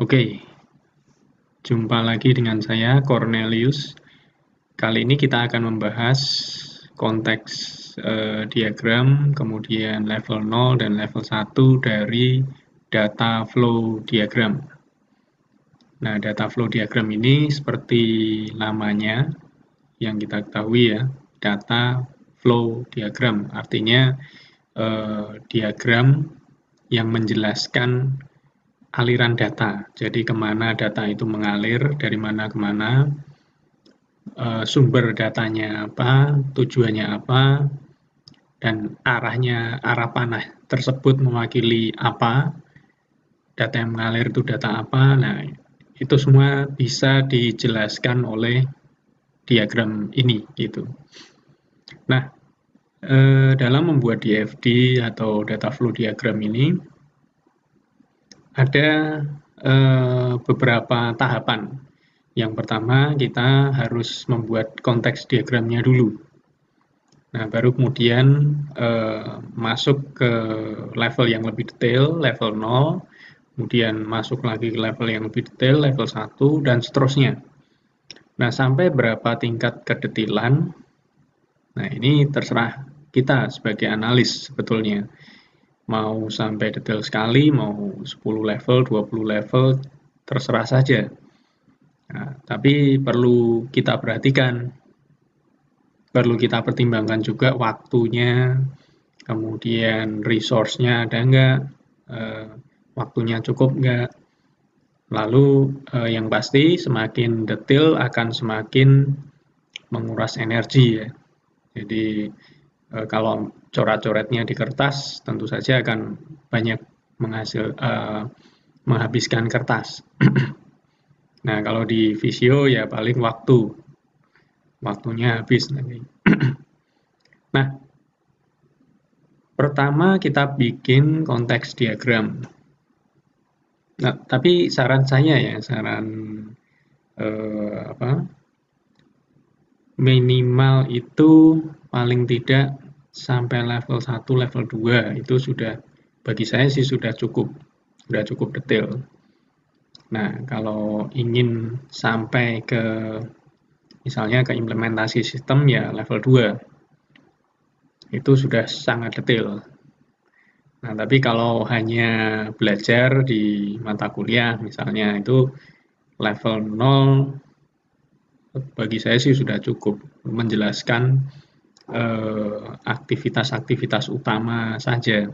Oke, jumpa lagi dengan saya Cornelius. Kali ini kita akan membahas konteks diagram, kemudian level 0 dan level 1 dari data flow diagram. Nah, data flow diagram ini seperti namanya yang kita ketahui ya, data flow diagram. Artinya diagram yang menjelaskan aliran data. Jadi kemana data itu mengalir, dari mana ke mana, sumber datanya apa, tujuannya apa, dan arah panah tersebut mewakili apa, data yang mengalir itu data apa. Nah, itu semua bisa dijelaskan oleh diagram ini gitu. Nah, dalam membuat DFD atau data flow diagram ini ada beberapa tahapan. Yang pertama, kita harus membuat konteks diagramnya dulu. Nah, baru kemudian masuk ke level yang lebih detail, level 0, kemudian masuk lagi ke level yang lebih detail, level 1, dan seterusnya. Nah, sampai berapa tingkat kedetilan, nah ini terserah kita sebagai analis sebetulnya. Mau sampai detail sekali, mau 10 level, 20 level, terserah saja. Nah, tapi perlu kita perhatikan, perlu kita pertimbangkan juga waktunya, kemudian resource-nya ada enggak, waktunya cukup enggak. Lalu yang pasti semakin detail akan semakin menguras energi ya. Jadi kalau coret-coretnya di kertas tentu saja akan banyak menghabiskan kertas. Nah, kalau di Visio ya paling waktunya habis nanti. Nah, pertama kita bikin konteks diagram. Nah, tapi saran saya ya, saran minimal itu paling tidak sampai level 1, level 2 itu sudah, bagi saya sih sudah cukup detail. Nah, kalau ingin sampai ke misalnya ke implementasi sistem ya level 2. Itu sudah sangat detail. Nah, tapi kalau hanya belajar di mata kuliah misalnya itu level 0 bagi saya sih sudah cukup menjelaskan aktivitas-aktivitas utama saja.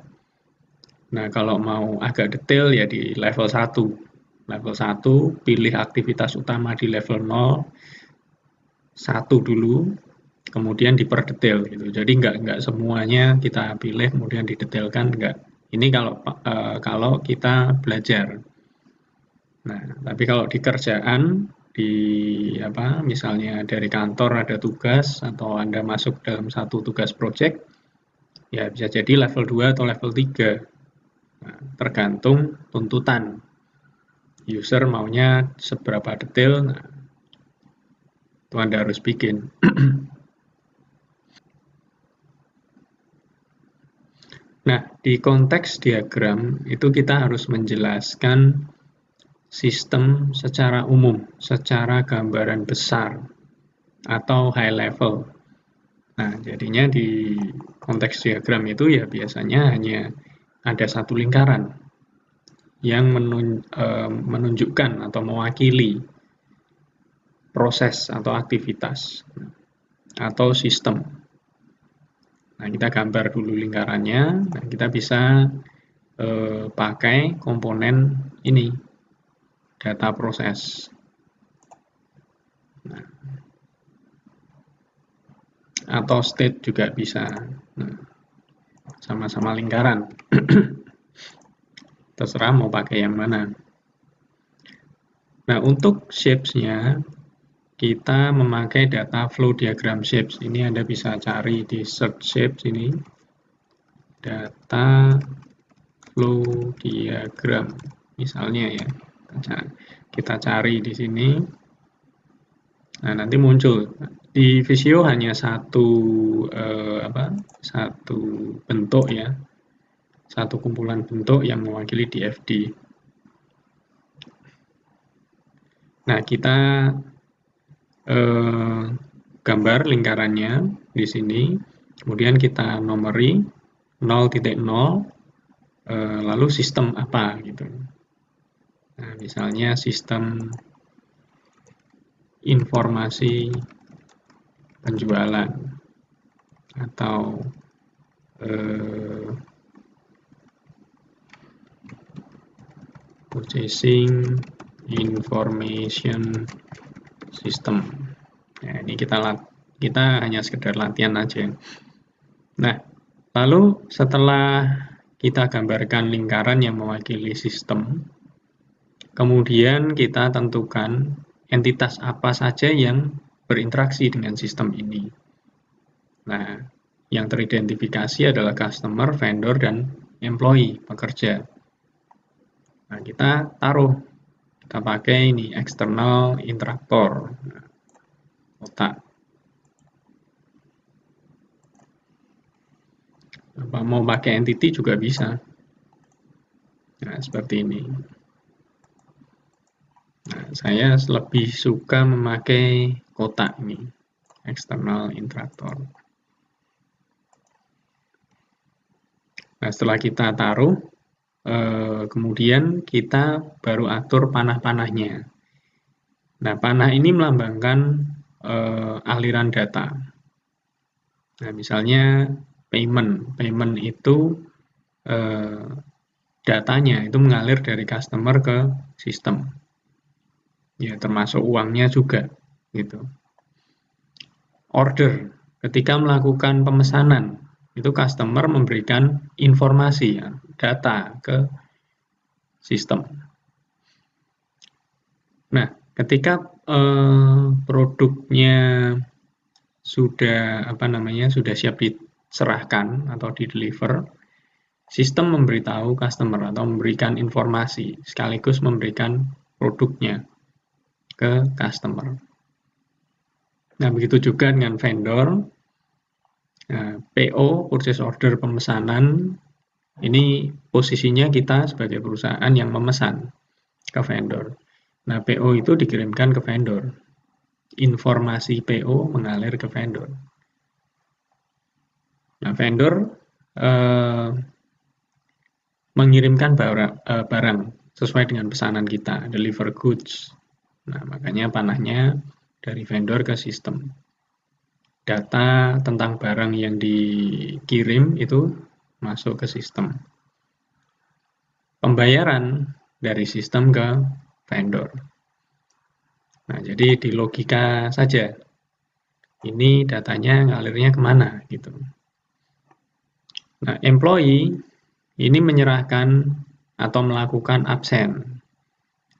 Nah, kalau mau agak detail ya di level 1. Level 1 pilih aktivitas utama di level 0, 1 dulu, kemudian diperdetail gitu. Jadi nggak semuanya kita pilih kemudian didetailkan, nggak. Ini kalau kita belajar. Nah, tapi kalau di kerjaan di misalnya dari kantor ada tugas atau Anda masuk dalam satu tugas project, ya bisa jadi level 2 atau level 3. Nah, tergantung tuntutan. User maunya seberapa detail, nah, itu Anda harus bikin. Nah, di konteks diagram itu kita harus menjelaskan sistem secara umum, secara gambaran besar atau high level. Nah, jadinya di konteks diagram itu ya biasanya hanya ada satu lingkaran yang menunjukkan atau mewakili proses atau aktivitas atau sistem. Nah, kita gambar dulu lingkarannya. Nah, kita bisa pakai komponen ini, data proses. Nah, atau state juga bisa. Nah, sama-sama lingkaran. Terserah mau pakai yang mana. Nah, untuk shapes-nya, kita memakai data flow diagram shapes. Ini Anda bisa cari di search shapes ini. Data flow diagram. Misalnya ya, kita cari di sini. Nah, nanti muncul. Di Visio hanya satu bentuk ya. Satu kumpulan bentuk yang mewakili DFD. Nah, kita gambar lingkarannya di sini, kemudian kita nomori 0.0, lalu sistem apa gitu. Nah, misalnya sistem informasi penjualan atau purchasing information system. Nah, ini kita hanya sekedar latihan aja. Nah, lalu setelah kita gambarkan lingkaran yang mewakili sistem, kemudian kita tentukan entitas apa saja yang berinteraksi dengan sistem ini. Nah, yang teridentifikasi adalah customer, vendor, dan employee, pekerja. Nah, kita pakai ini external interaktor, kotak. Apa mau pakai entity juga bisa. Nah, seperti ini. Nah, saya lebih suka memakai kotak ini, external interaktor. Nah, setelah kita taruh, kemudian kita baru atur panah-panahnya. Nah, panah ini melambangkan aliran data. Nah, misalnya payment itu datanya itu mengalir dari customer ke sistem. Ya, termasuk uangnya juga gitu. Order, ketika melakukan pemesanan, itu customer memberikan informasi, ya, data ke sistem. Nah, ketika produknya sudah siap diserahkan atau di-deliver, sistem memberitahu customer atau memberikan informasi sekaligus memberikan produknya ke customer. Nah, begitu juga dengan vendor. Nah, PO, purchase order, pemesanan, ini posisinya kita sebagai perusahaan yang memesan ke vendor. Nah, PO itu dikirimkan ke vendor. Informasi PO mengalir ke vendor. Nah, vendor mengirimkan barang sesuai dengan pesanan kita, deliver goods. Nah, makanya panahnya dari vendor ke sistem. Data tentang barang yang dikirim itu masuk ke sistem. Pembayaran dari sistem ke vendor. Nah, jadi di logika saja. Ini datanya ngalirnya kemana gitu. Nah, employee ini menyerahkan atau melakukan absen.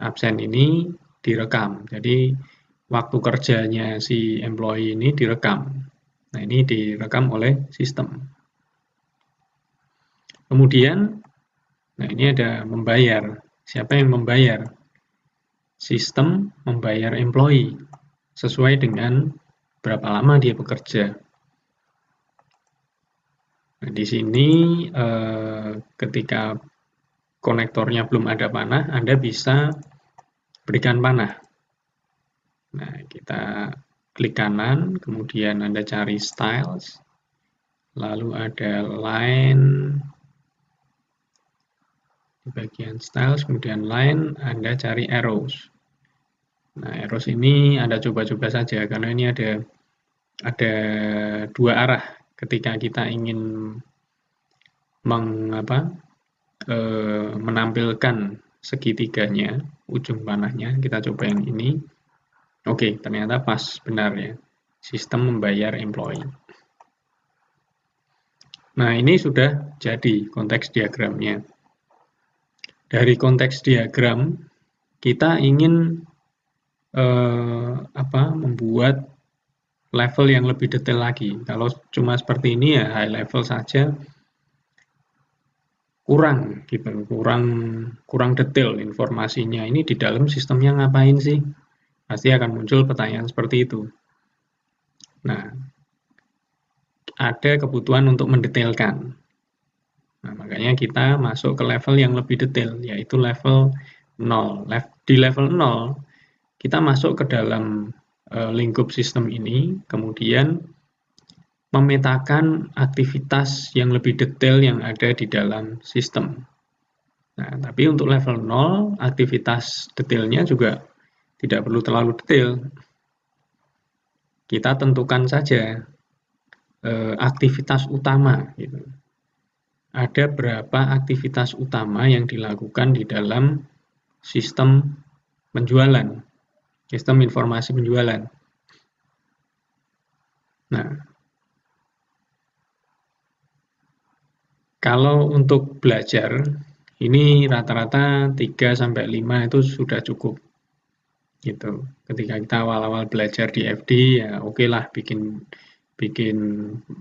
Absen ini direkam. Jadi waktu kerjanya si employee ini direkam. Nah, ini direkam oleh sistem. Kemudian, nah ini ada membayar. Siapa yang membayar? Sistem membayar employee sesuai dengan berapa lama dia bekerja. Nah, di sini ketika konektornya belum ada panah, Anda bisa berikan panah. Nah, kita klik kanan, kemudian Anda cari styles, lalu ada line, di bagian styles, kemudian line, Anda cari arrows. Nah, arrows ini Anda coba-coba saja, karena ini ada dua arah ketika kita ingin menampilkan segitiganya, ujung panahnya, kita coba yang ini. Oke, ternyata pas, benar ya. Sistem membayar employee. Nah, ini sudah jadi konteks diagramnya. Dari konteks diagram, kita ingin membuat level yang lebih detail lagi. Kalau cuma seperti ini ya high level saja, kurang gitu, kurang detail informasinya. Ini di dalam sistemnya ngapain sih? Pasti akan muncul pertanyaan seperti itu. Nah, ada kebutuhan untuk mendetailkan. Nah, makanya kita masuk ke level yang lebih detail, yaitu level 0. Di level 0, kita masuk ke dalam lingkup sistem ini, kemudian memetakan aktivitas yang lebih detail yang ada di dalam sistem. Nah, tapi untuk level 0, aktivitas detailnya juga tidak perlu terlalu detail. Kita tentukan saja aktivitas utama. Gitu. Ada berapa aktivitas utama yang dilakukan di dalam sistem penjualan, sistem informasi penjualan. Nah, kalau untuk belajar, ini rata-rata 3-5 itu sudah cukup. Gitu. Ketika kita awal-awal belajar di FD, ya oke lah bikin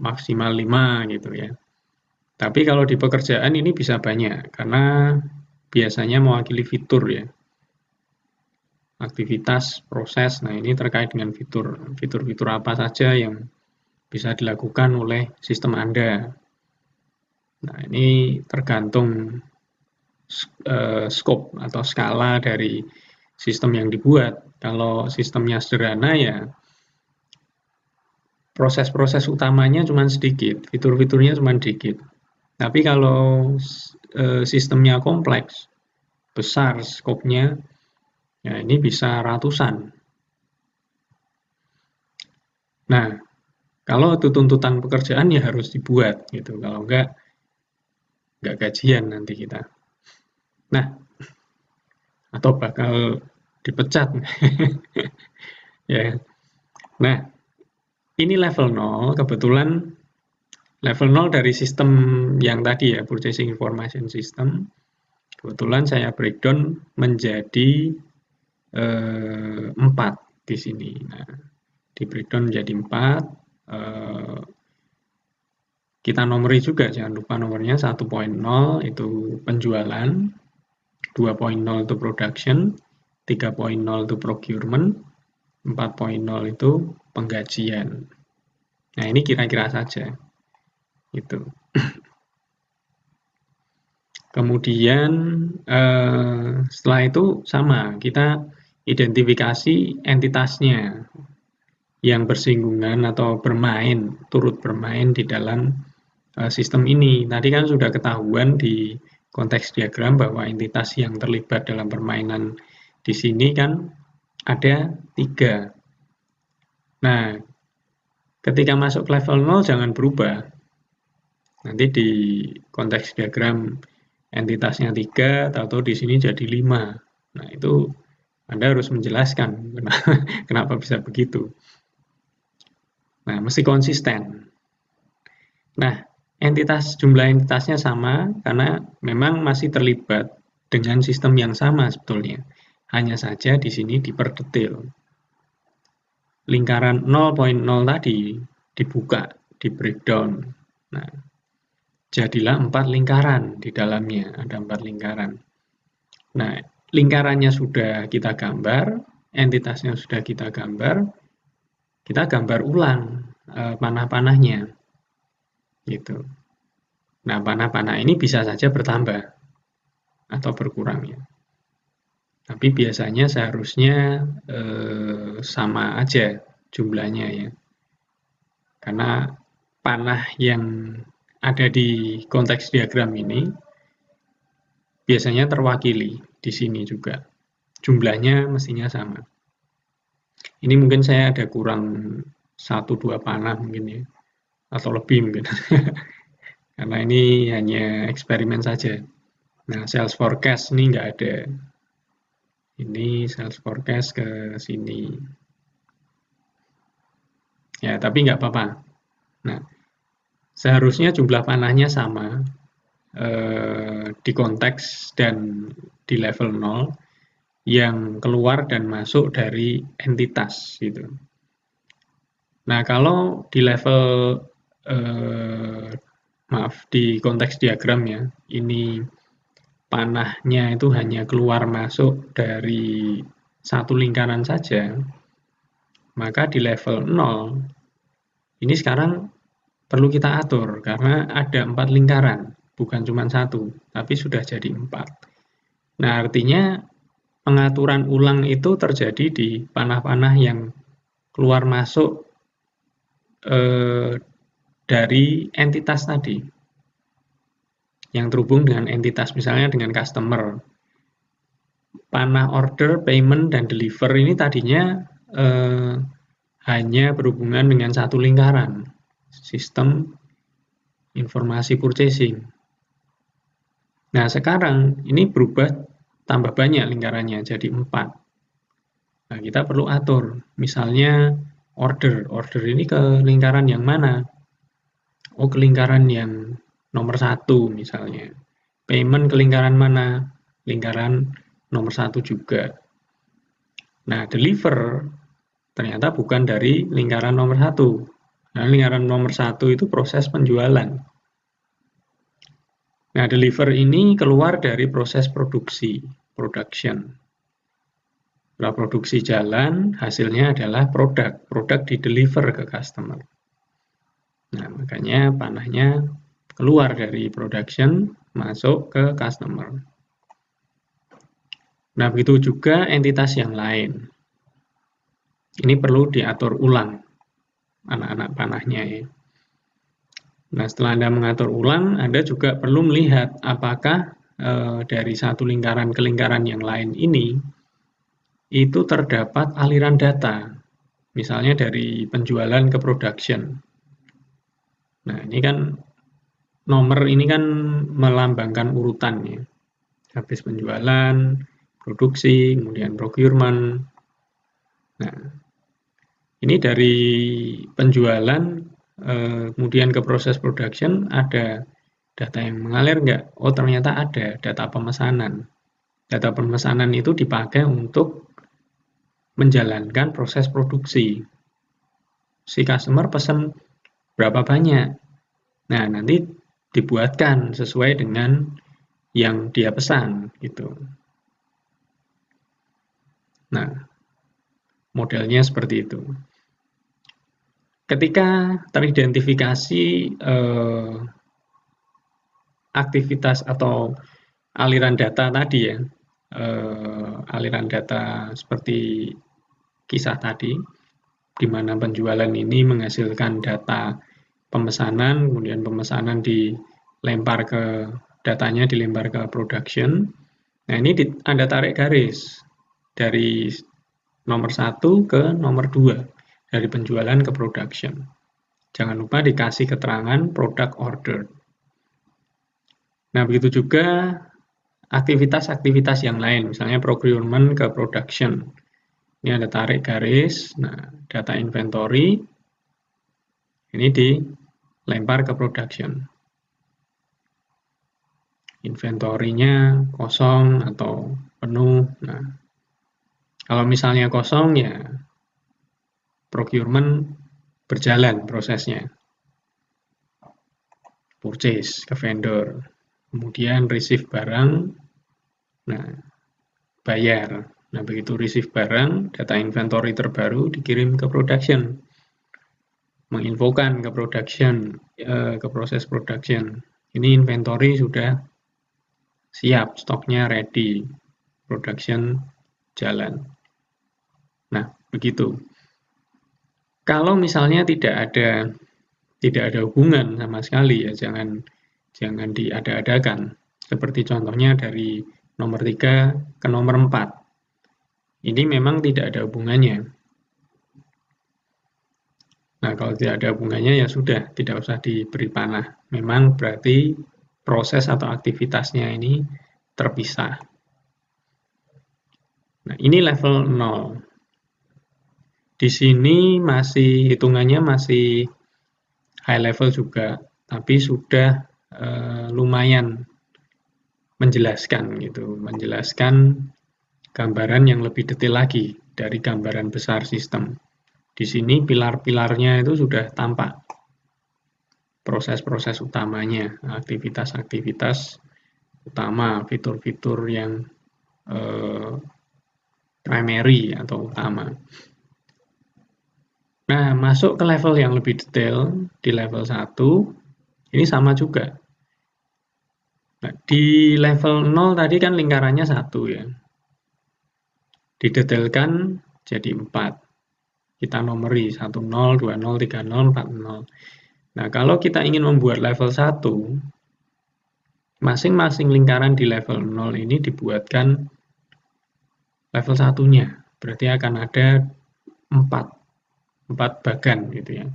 maksimal 5 gitu ya. Tapi kalau di pekerjaan ini bisa banyak, karena biasanya mewakili fitur ya. Aktivitas, proses, nah ini terkait dengan fitur. Fitur-fitur apa saja yang bisa dilakukan oleh sistem Anda. Nah ini tergantung scope atau skala dari sistem yang dibuat. Kalau sistemnya sederhana ya proses-proses utamanya cuma sedikit, fitur-fiturnya cuma sedikit. Tapi kalau sistemnya kompleks, besar skopnya, ya ini bisa ratusan. Nah, kalau itu tuntutan pekerjaan ya harus dibuat gitu. Kalau enggak gajian nanti kita. Nah, atau bakal dipecat. Ya. Nah, ini level 0, kebetulan level 0 dari sistem yang tadi ya, Purchasing Information System, kebetulan saya breakdown menjadi 4 di sini. Nah, di breakdown menjadi 4. Kita nomori juga, jangan lupa nomornya. 1.0 itu penjualan, 2.0 itu production, 3.0 itu procurement, 4.0 itu penggajian. Nah, ini kira-kira saja. Itu. Kemudian setelah itu sama, kita identifikasi entitasnya yang bersinggungan atau turut bermain di dalam sistem ini. Tadi kan sudah ketahuan di konteks diagram bahwa entitas yang terlibat dalam permainan di sini kan ada 3. Nah, ketika masuk level 0 jangan berubah. Nanti di konteks diagram entitasnya 3, atau di sini jadi 5. Nah, itu Anda harus menjelaskan kenapa bisa begitu. Nah, mesti konsisten. Nah, jumlah entitasnya sama karena memang masih terlibat dengan sistem yang sama sebetulnya. Hanya saja di sini diperdetil. Lingkaran 0.0 tadi dibuka, di breakdown. Nah, jadilah 4 lingkaran di dalamnya, ada 4 lingkaran. Nah, lingkarannya sudah kita gambar, entitasnya sudah kita gambar ulang panah-panahnya. Gitu. Nah, panah-panah ini bisa saja bertambah atau berkurang ya. Tapi biasanya seharusnya sama aja jumlahnya ya. Karena panah yang ada di konteks diagram ini biasanya terwakili di sini juga. Jumlahnya mestinya sama. Ini mungkin saya ada kurang 1-2 panah mungkin ya. Atau lebih mungkin. Karena ini hanya eksperimen saja. Nah, sales forecast ini nggak ada. Ini sales forecast ke sini. Ya, tapi nggak apa-apa. Nah, seharusnya jumlah panahnya sama di konteks dan di level 0 yang keluar dan masuk dari entitas gitu. Nah, kalau di level di konteks diagram ya, ini panahnya itu hanya keluar masuk dari satu lingkaran saja, maka di level 0 ini sekarang perlu kita atur karena ada 4 lingkaran, bukan cuma 1, tapi sudah jadi 4. Nah, artinya pengaturan ulang itu terjadi di panah-panah yang keluar masuk dari entitas tadi, yang terhubung dengan entitas, misalnya dengan customer. Panah order, payment, dan deliver ini tadinya hanya berhubungan dengan satu lingkaran, sistem informasi purchasing. Nah, sekarang ini berubah tambah banyak lingkarannya, jadi 4. Nah, kita perlu atur. Misalnya order. Order ini ke lingkaran yang mana? Oh, ke lingkaran yang nomor 1 misalnya. Payment ke lingkaran mana? Lingkaran nomor 1 juga. Nah, deliver ternyata bukan dari lingkaran nomor 1. Nah, lingkaran nomor 1 itu proses penjualan. Nah, deliver ini keluar dari proses produksi, production. Setelah produksi jalan, hasilnya adalah produk. Produk di-deliver ke customer. Nah, makanya panahnya keluar dari production, masuk ke customer. Nah, begitu juga entitas yang lain. Ini perlu diatur ulang, anak-anak panahnya ya. Nah, setelah Anda mengatur ulang, Anda juga perlu melihat apakah dari satu lingkaran ke lingkaran yang lain ini, itu terdapat aliran data. Misalnya dari penjualan ke production. Nah, ini kan nomor ini kan melambangkan urutan ya. Habis penjualan, produksi, kemudian procurement. Nah, ini dari penjualan kemudian ke proses production ada data yang mengalir nggak? Oh, ternyata ada data pemesanan. Data pemesanan itu dipakai untuk menjalankan proses produksi. Si customer pesan berapa banyak. Nah, nanti dibuatkan sesuai dengan yang dia pesan gitu. Nah, modelnya seperti itu. Ketika teridentifikasi aktivitas atau aliran data tadi ya, aliran data seperti kisah tadi, di mana penjualan ini menghasilkan data pemesanan, kemudian pemesanan dilempar ke datanya dilempar ke production. Nah, ini Anda tarik garis dari nomor 1 ke nomor 2, dari penjualan ke production. Jangan lupa dikasih keterangan product order. Nah, begitu juga aktivitas-aktivitas yang lain, misalnya procurement ke production. Ini ada tarik garis, nah data inventory, ini dilempar ke production. Inventory-nya kosong atau penuh. Nah, kalau misalnya kosong ya procurement berjalan prosesnya. Purchase ke vendor. Kemudian receive barang, nah bayar. Nah, begitu receive barang, data inventory terbaru dikirim ke production. Menginfokan ke production, ke proses production. Ini inventory sudah siap, stoknya ready, production jalan. Nah, begitu. Kalau misalnya tidak ada hubungan sama sekali ya, jangan diada-adakan. Seperti contohnya dari nomor 3 ke nomor 4. Ini memang tidak ada hubungannya. Nah, kalau tidak ada hubungannya ya sudah, tidak usah diberi panah. Memang berarti proses atau aktivitasnya ini terpisah. Nah, ini level 0. Di sini masih hitungannya masih high level juga, tapi sudah lumayan menjelaskan gitu, menjelaskan gambaran yang lebih detail lagi dari gambaran besar sistem. Di sini pilar-pilarnya itu sudah tampak. Proses-proses utamanya, aktivitas-aktivitas utama, fitur-fitur yang primary atau utama. Nah, masuk ke level yang lebih detail, di level 1, ini sama juga. Nah, di level 0 tadi kan lingkarannya 1 ya. Didetailkan jadi 4. Kita nomori 10, 20, 30, 40. Nah, kalau kita ingin membuat level 1, masing-masing lingkaran di level 0 ini dibuatkan level 1-nya. Berarti akan ada 4 bagan gitu ya.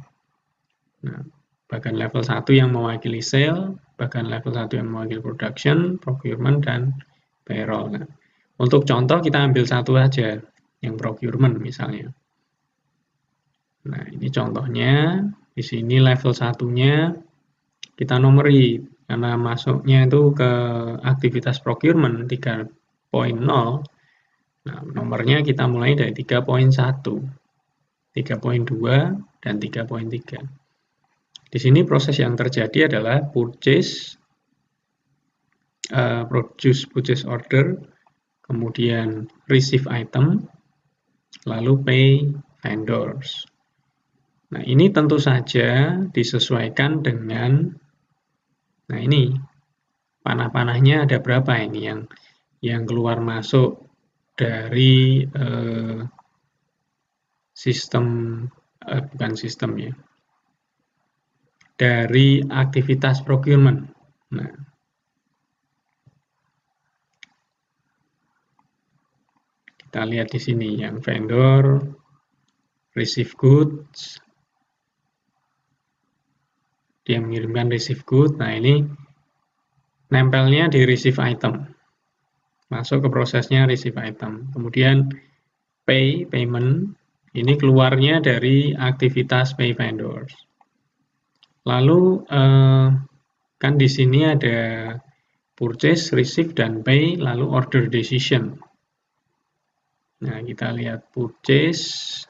Nah, bagan level 1 yang mewakili sale, bagan level 1 yang mewakili production, procurement, dan payroll. Nah, untuk contoh kita ambil satu aja, yang procurement misalnya. Nah, ini contohnya. Di sini level 1-nya kita nomori, karena masuknya itu ke aktivitas procurement 3.0. Nah, nomornya kita mulai dari 3.1, 3.2, dan 3.3. Di sini proses yang terjadi adalah purchase purchase order, kemudian receive item, lalu pay vendors. Nah, ini tentu saja disesuaikan dengan, nah ini, panah-panahnya ada berapa ini yang keluar masuk dari sistem, bukan sistem ya, dari aktivitas procurement. Nah, kita lihat di sini yang vendor, receive goods, dia mengirimkan receive good. Nah, ini nempelnya di receive item, masuk ke prosesnya receive item. Kemudian payment, ini keluarnya dari aktivitas pay vendors. Lalu kan di sini ada purchase, receive, dan pay, lalu order decision. Nah, kita lihat purchase.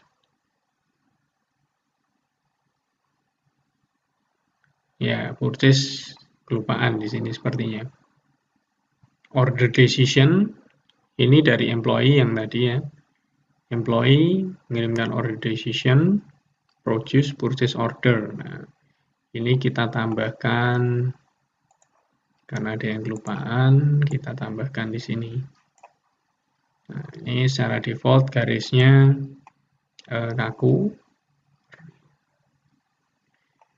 Ya, purchase kelupaan di sini sepertinya. Order decision ini dari employee yang tadi ya. Employee mengirimkan order decision, produce purchase order. Nah, ini kita tambahkan karena ada yang kelupaan, kita tambahkan di sini. Nah, ini secara default garisnya kaku.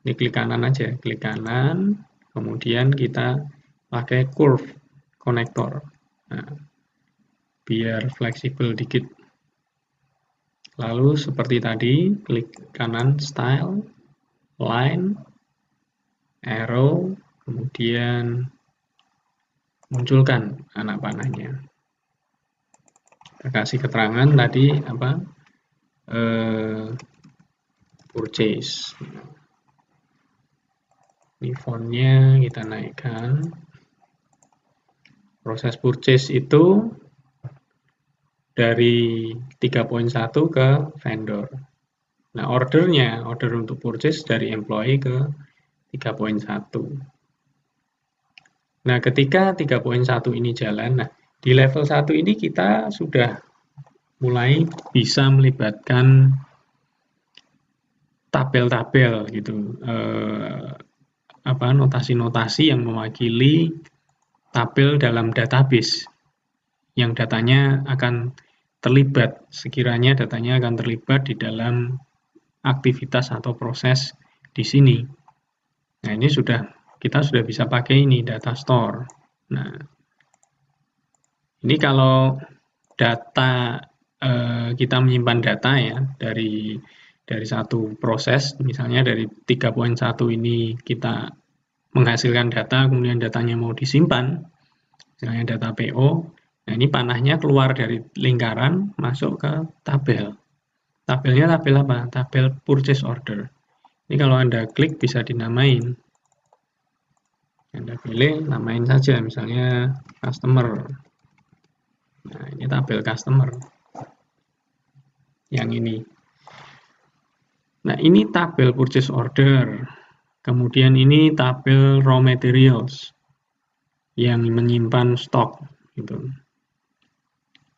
Ini klik kanan aja, klik kanan, kemudian kita pakai curve connector. Nah, biar fleksibel dikit. Lalu seperti tadi, klik kanan style, line, arrow, kemudian munculkan anak panahnya. Kita kasih keterangan tadi apa? Purchase. Ini fontnya kita naikkan. Proses purchase itu dari 3.1 ke vendor. Nah, order untuk purchase dari employee ke 3.1. Nah, ketika 3.1 ini jalan, nah di level 1 ini kita sudah mulai bisa melibatkan tabel-tabel gitu. Notasi-notasi yang mewakili tabel dalam database yang datanya akan terlibat, sekiranya datanya akan terlibat di dalam aktivitas atau proses di sini. Nah, ini kita sudah bisa pakai ini data store. Nah, ini kalau data kita menyimpan data ya dari satu proses, misalnya dari 3.1 ini kita menghasilkan data, kemudian datanya mau disimpan, misalnya data PO, nah ini panahnya keluar dari lingkaran, masuk ke tabel. Tabelnya tabel apa? Tabel purchase order. Ini kalau Anda klik bisa dinamain. Anda pilih, namain saja, misalnya customer. Nah, ini tabel customer. Yang ini. Nah, ini tabel purchase order. Kemudian ini tabel raw materials yang menyimpan stok gitu.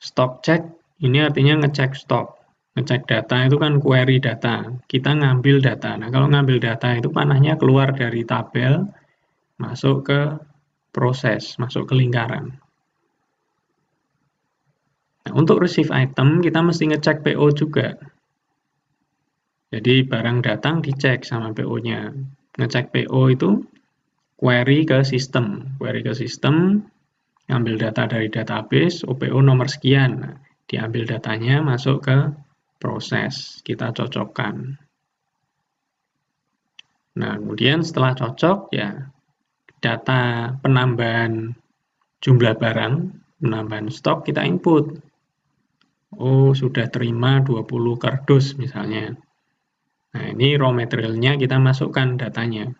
Stock check ini artinya ngecek stok. Ngecek data itu kan query data. Kita ngambil data. Nah, kalau ngambil data itu panahnya keluar dari tabel masuk ke proses, masuk ke lingkaran. Nah, untuk receive item kita mesti ngecek PO juga. Jadi barang datang dicek sama PO-nya. Ngecek PO itu query ke sistem. Query ke sistem, ambil data dari database, OPO nomor sekian. Nah, diambil datanya, masuk ke proses. Kita cocokkan. Nah, kemudian setelah cocok, ya data penambahan jumlah barang, penambahan stok, kita input. Oh, sudah terima 20 kardus misalnya. Nah, ini raw materialnya kita masukkan datanya.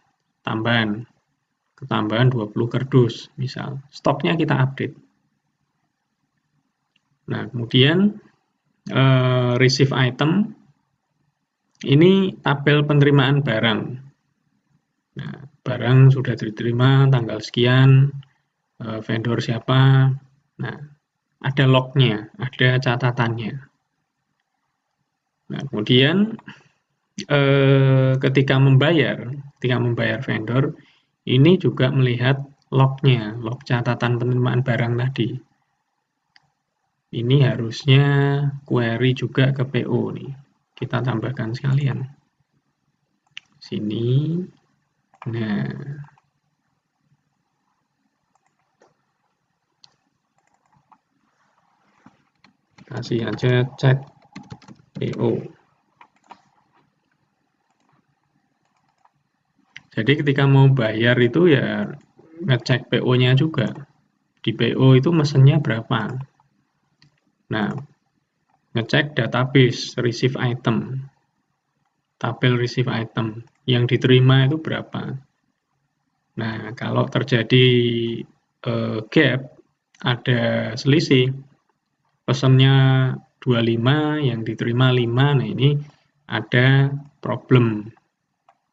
Ketambahan 20 kardus, misal. Stoknya kita update. Nah, kemudian receive item, ini tabel penerimaan barang. Nah, barang sudah diterima tanggal sekian, vendor siapa. Nah, ada lognya, ada catatannya. Nah, kemudian ketika membayar vendor, ini juga melihat lognya, log catatan penerimaan barang tadi. Ini harusnya query juga ke PO nih. Kita tambahkan sekalian. Sini. Nah. Kasih aja cek PO. Jadi ketika mau bayar itu ya ngecek PO-nya juga. Di PO itu mesennya berapa. Nah, ngecek database receive item. Tabel receive item. Yang diterima itu berapa. Nah, kalau terjadi gap, ada selisih, pesennya 25, yang diterima 5, nah ini ada problem.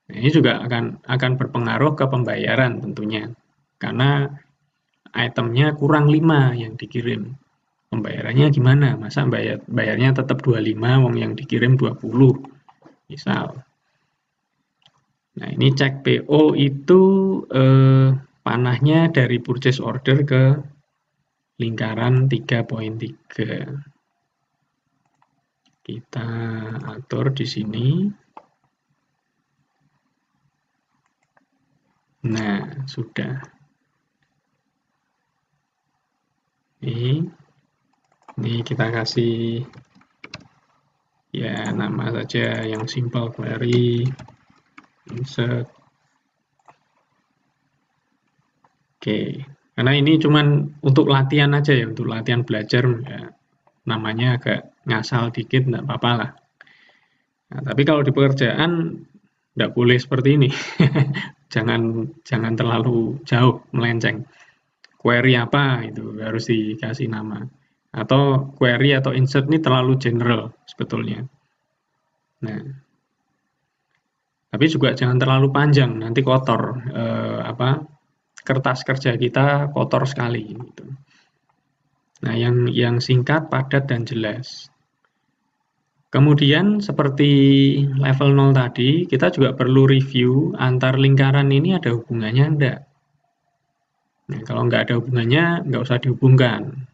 Nah, ini juga akan berpengaruh ke pembayaran tentunya, karena itemnya kurang 5 yang dikirim. Pembayarannya gimana? Masa bayarnya tetap 25, wong yang dikirim 20, misal. Nah, ini cek PO itu panahnya dari purchase order ke lingkaran 3.3. Kita atur di sini. Nah, sudah. Ini kita kasih ya nama saja yang simple, query insert. Oke, karena ini cuman untuk latihan aja ya, untuk latihan belajar ya, namanya agak ngasal dikit enggak apa-apa lah. Nah, tapi kalau di pekerjaan enggak boleh seperti ini. jangan terlalu jauh melenceng. Query apa itu harus dikasih nama. Atau query atau insert ini terlalu general sebetulnya. Nah, tapi juga jangan terlalu panjang, nanti kotor. Kertas kerja kita kotor sekali. Gitu. Nah, yang singkat, padat, dan jelas. Kemudian seperti level 0 tadi, kita juga perlu review antar lingkaran ini ada hubungannya enggak. Nah, kalau enggak ada hubungannya, enggak usah dihubungkan.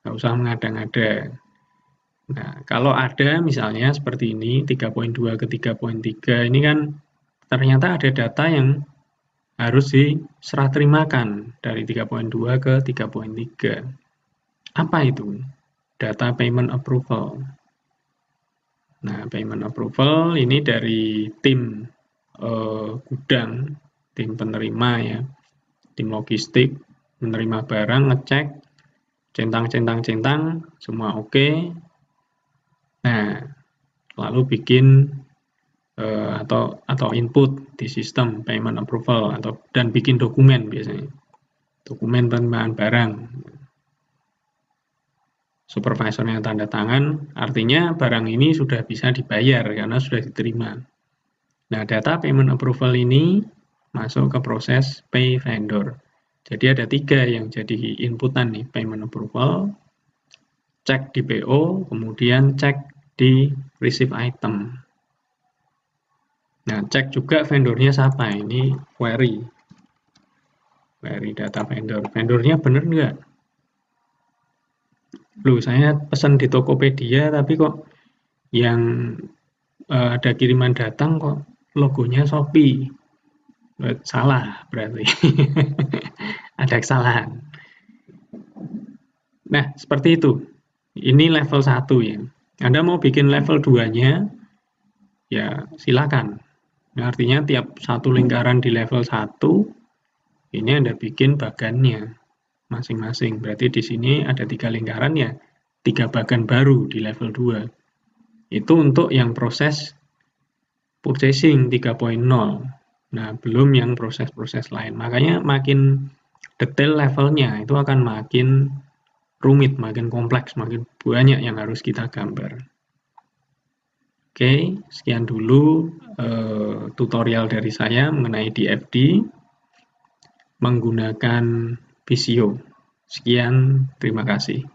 Enggak usah mengada-ngada. Nah, kalau ada misalnya seperti ini, 3.2 ke 3.3, ini kan ternyata ada data yang harus diserah terimakan dari 3.2 ke 3.3. Apa itu? Data payment approval. Nah, payment approval ini dari tim gudang, tim penerima ya, tim logistik, menerima barang, ngecek, centang, semua oke. Nah, lalu bikin atau input di sistem payment approval dan bikin dokumen biasanya. Dokumen penerimaan barang. Supervisornya tanda tangan, artinya barang ini sudah bisa dibayar karena sudah diterima. Nah, data payment approval ini masuk ke proses pay vendor. Jadi ada 3 yang jadi inputan nih, payment approval, cek di PO, kemudian cek di receive item. Nah, cek juga vendornya siapa, ini query data vendor. Vendornya benar nggak? Loh, saya pesan di Tokopedia tapi kok yang ada kiriman datang kok logonya Shopee. Salah berarti. Ada kesalahan. Nah, seperti itu. Ini level 1 ya. Anda mau bikin level 2-nya, ya silakan. Nah, artinya tiap satu lingkaran di level 1, ini Anda bikin bagannya masing-masing. Berarti di sini ada 3 lingkaran ya, 3 bagan baru di level 2. Itu untuk yang proses purchasing 3.0. Nah, belum yang proses-proses lain. Makanya makin detail levelnya, itu akan makin rumit, makin kompleks, makin banyak yang harus kita gambar. Oke, sekian dulu tutorial dari saya mengenai DFD menggunakan Visio. Sekian, terima kasih.